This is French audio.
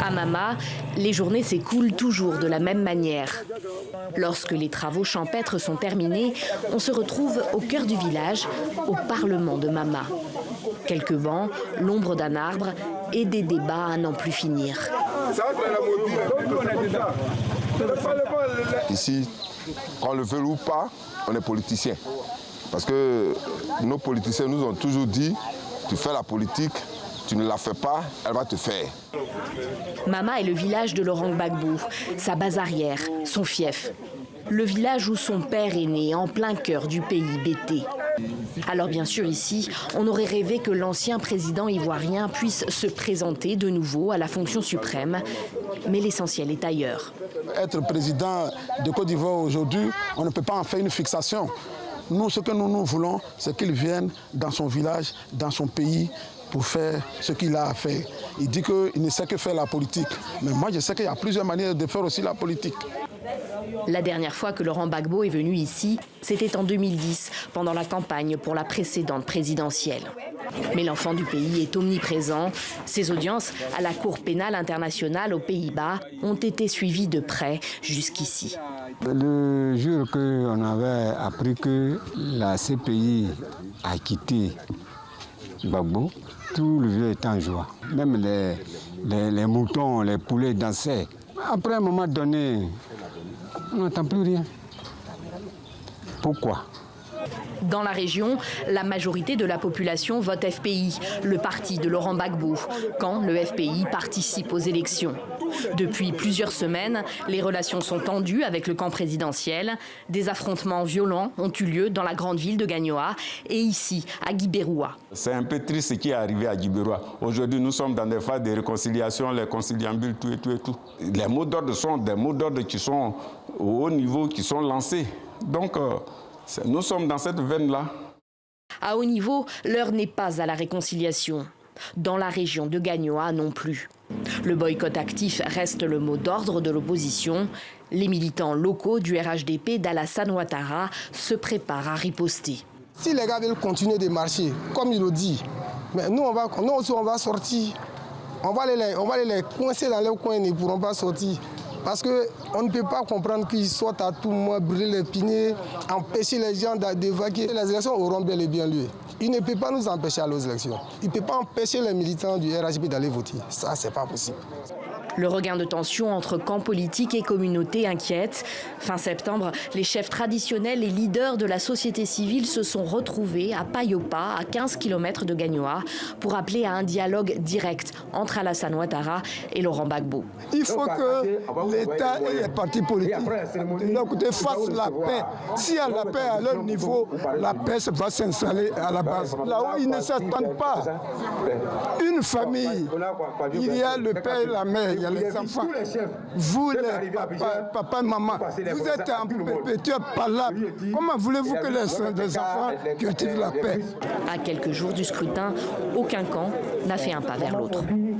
À Mama, les journées s'écoulent toujours de la même manière. Lorsque les travaux champêtres sont terminés, on se retrouve au cœur du village, au Parlement de Mama. Quelques bancs, l'ombre d'un arbre et des débats à n'en plus finir. Ici, qu'on le veut ou pas, on est politicien. Parce que nos politiciens nous ont toujours dit, tu fais la politique, tu ne la fais pas, elle va te faire. Mama est le village de Laurent Gbagbo, sa base arrière, son fief. Le village où son père est né, en plein cœur du pays BT. Alors bien sûr ici, on aurait rêvé que l'ancien président ivoirien puisse se présenter de nouveau à la fonction suprême, mais l'essentiel est ailleurs. Être président de Côte d'Ivoire aujourd'hui, on ne peut pas en faire une fixation. Nous, ce que nous voulons, c'est qu'il vienne dans son village, dans son pays, pour faire ce qu'il a à faire. Il dit qu'il ne sait que faire la politique. Mais moi, je sais qu'il y a plusieurs manières de faire aussi la politique. La dernière fois que Laurent Gbagbo est venu ici, c'était en 2010, pendant la campagne pour la précédente présidentielle. Mais l'enfant du pays est omniprésent. Ses audiences à la Cour pénale internationale aux Pays-Bas ont été suivies de près jusqu'ici. Le jour qu'on avait appris que la CPI a quitté Gbagbo, tout le vieux était en joie. Même les moutons, les poulets dansaient. Après un moment donné, on n'entend plus rien. Pourquoi ? Dans la région, la majorité de la population vote FPI, le parti de Laurent Gbagbo, quand le FPI participe aux élections. Depuis plusieurs semaines, les relations sont tendues avec le camp présidentiel. Des affrontements violents ont eu lieu dans la grande ville de Gagnoa et ici, à Guibéroua. C'est un peu triste ce qui est arrivé à Guibéroua. Aujourd'hui, nous sommes dans des phases de réconciliation, les conciliambules, tout et tout et tout. Les mots d'ordre sont des mots d'ordre qui sont au haut niveau, qui sont lancés. Donc, nous sommes dans cette veine-là. À haut niveau, l'heure n'est pas à la réconciliation. Dans la région de Gagnoa non plus. Le boycott actif reste le mot d'ordre de l'opposition. Les militants locaux du RHDP d'Alassane Ouattara se préparent à riposter. Si les gars veulent continuer de marcher, comme il le dit, mais nous aussi on va sortir. On va les coincer dans leur coin, ils ne pourront pas sortir. Parce qu'on ne peut pas comprendre qu'ils sortent à tout moment, brûler les piniers, empêcher les gens d'évacuer. Les élections auront bel et bien lieu. Il ne peut pas nous empêcher à aux élections. Il ne peut pas empêcher les militants du RHDP d'aller voter. Ça, c'est pas possible. Le regain de tension entre camps politiques et communautés inquiète. Fin septembre, les chefs traditionnels et leaders de la société civile se sont retrouvés à Payopa, à 15 km de Gagnoa, pour appeler à un dialogue direct entre Alassane Ouattara et Laurent Gbagbo. Il faut que l'État et les partis politiques de leur côté fassent la paix. S'il y a la paix à leur niveau, la paix va s'installer à la base. Là-haut, ils ne s'attendent pas. Une famille, il y a le père et la mère, il y a les enfants. Vous, les papa et maman, vous êtes en perpétuel palabre. Comment voulez-vous que les enfants cultivent la paix ? À quelques jours du scrutin, aucun camp n'a fait un pas vers l'autre.